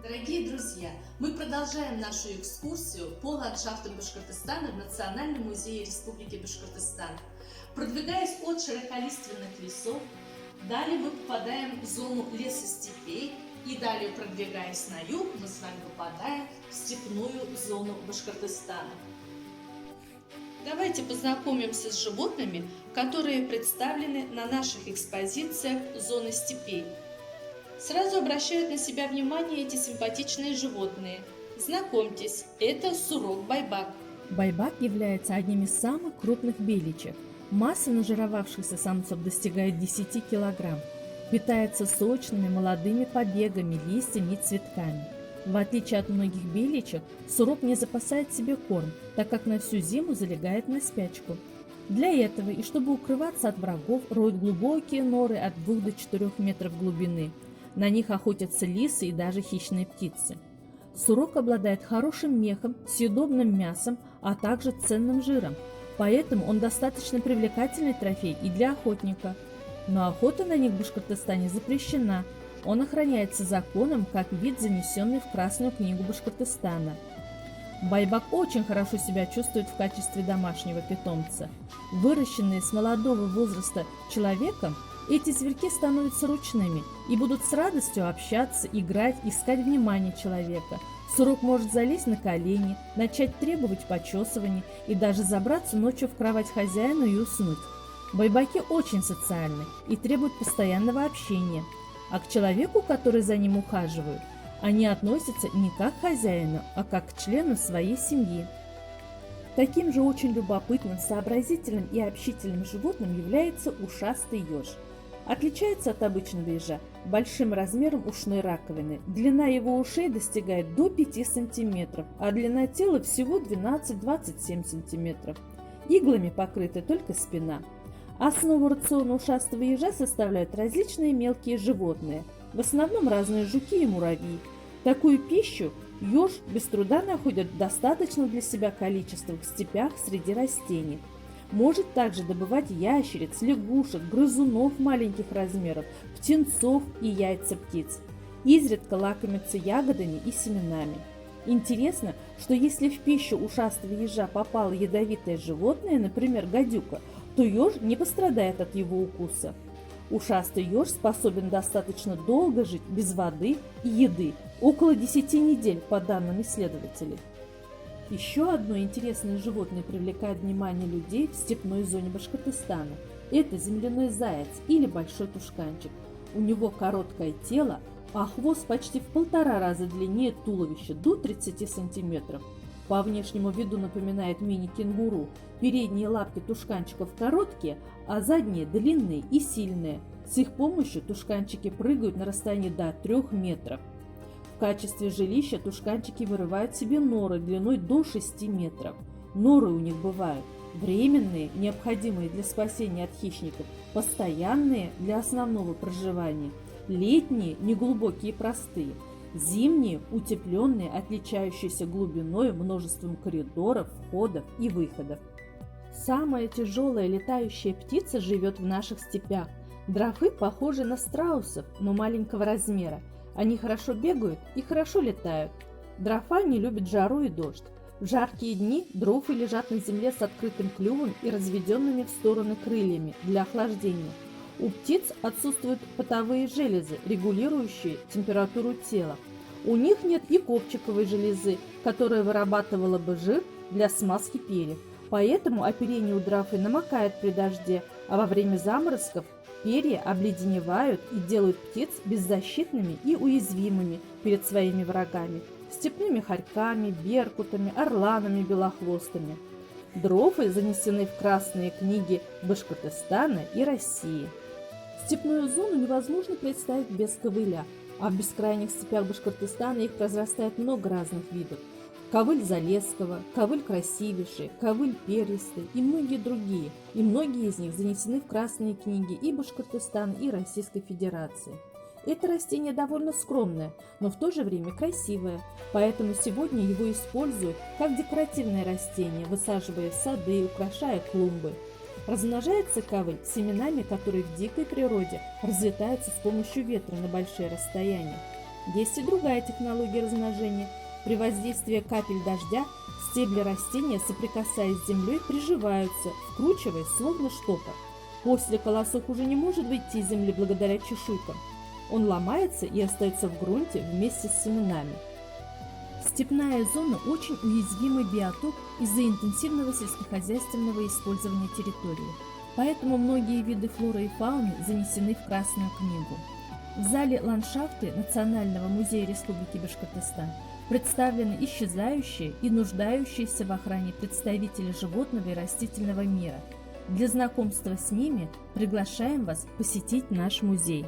Дорогие друзья, мы продолжаем нашу экскурсию по ландшафтам Башкортостана в Национальном музее Республики Башкортостан. Продвигаясь от широколиственных лесов, далее мы попадаем в зону лесостепей, и далее, продвигаясь на юг, мы с вами попадаем в степную зону Башкортостана. Давайте познакомимся с животными, которые представлены на наших экспозициях зоны степей. Сразу обращают на себя внимание эти симпатичные животные. Знакомьтесь, это сурок-байбак. Байбак является одним из самых крупных беличьих. Масса нажировавшихся самцов достигает 10 кг. Питается сочными молодыми побегами, листьями и цветками. В отличие от многих беличьих, сурок не запасает себе корм, так как на всю зиму залегает на спячку. Для этого и чтобы укрываться от врагов, роют глубокие норы от 2 до 4 метров глубины. На них охотятся лисы и даже хищные птицы. Сурок обладает хорошим мехом, съедобным мясом, а также ценным жиром. Поэтому он достаточно привлекательный трофей и для охотника. Но охота на них в Башкортостане запрещена. Он охраняется законом как вид, занесенный в Красную книгу Башкортостана. Байбак очень хорошо себя чувствует в качестве домашнего питомца. Выращенные с молодого возраста человеком, эти зверьки становятся ручными и будут с радостью общаться, играть, искать внимание человека. Сурок может залезть на колени, начать требовать почесывания и даже забраться ночью в кровать хозяина и уснуть. Байбаки очень социальны и требуют постоянного общения, а к человеку, который за ним ухаживает, они относятся не как к хозяину, а как к члену своей семьи. Таким же очень любопытным, сообразительным и общительным животным является ушастый еж. Отличается от обычного ежа большим размером ушной раковины. Длина его ушей достигает до 5 см, а длина тела всего 12-27 см. Иглами покрыта только спина. Основу рациона ушастого ежа составляют различные мелкие животные, в основном разные жуки и муравьи. Такую пищу еж без труда находит в достаточном для себя количестве в степях среди растений. Может также добывать ящериц, лягушек, грызунов маленьких размеров, птенцов и яйца птиц. Изредка лакомится ягодами и семенами. Интересно, что если в пищу ушастого ежа попало ядовитое животное, например, гадюка, то еж не пострадает от его укуса. Ушастый еж способен достаточно долго жить без воды и еды, около 10 недель, по данным исследователей. Еще одно интересное животное привлекает внимание людей в степной зоне Башкортостана. Это земляной заяц или большой тушканчик. У него короткое тело, а хвост почти в 1,5 раза длиннее туловища, до 30 см. По внешнему виду напоминает мини-кенгуру. Передние лапки тушканчиков короткие, а задние длинные и сильные. С их помощью тушканчики прыгают на расстоянии до 3 метров. В качестве жилища тушканчики вырывают себе норы длиной до 6 метров. Норы у них бывают временные, необходимые для спасения от хищников, постоянные для основного проживания, летние, неглубокие и простые, зимние, утепленные, отличающиеся глубиной, множеством коридоров, входов и выходов. Самая тяжелая летающая птица живет в наших степях. Дрافы похожи на страусов, но маленького размера. Они хорошо бегают и хорошо летают. Дрافа не любит жару и дождь. В жаркие дни дрofы лежат на земле с открытым клювом и разведенными в стороны крыльями для охлаждения. У птиц отсутствуют потовые железы, регулирующие температуру тела. У них нет и копчиковой железы, которая вырабатывала бы жир для смазки перьев. Поэтому оперение у дрafы намокает при дожде, а во время заморозков перья обледеневают и делают птиц беззащитными и уязвимыми перед своими врагами – степными хорьками, беркутами, орланами, белохвостами. Дрofы занесены в красные книги Башкортостана и России. Степную зону невозможно представить без ковыля, а в бескрайних степях Башкортостана их произрастает много разных видов. Ковыль Залесского, ковыль красивейший, ковыль перистый и многие другие, и многие из них занесены в красные книги и Башкортостана, и Российской Федерации. Это растение довольно скромное, но в то же время красивое, поэтому сегодня его используют как декоративное растение, высаживая в сады и украшая клумбы. Размножается ковыль семенами, которые в дикой природе разлетаются с помощью ветра на большие расстояния. Есть и другая технология размножения. При воздействии капель дождя стебли растения, соприкасаясь с землей, приживаются, вкручиваясь словно штопор. После колосок уже не может выйти из земли благодаря чешуйкам. Он ломается и остается в грунте вместе с семенами. Степная зона очень уязвимый биотоп из-за интенсивного сельскохозяйственного использования территории. Поэтому многие виды флоры и фауны занесены в Красную книгу. В зале «Ландшафты» Национального музея Республики Башкортостан представлены исчезающие и нуждающиеся в охране представители животного и растительного мира. Для знакомства с ними приглашаем вас посетить наш музей.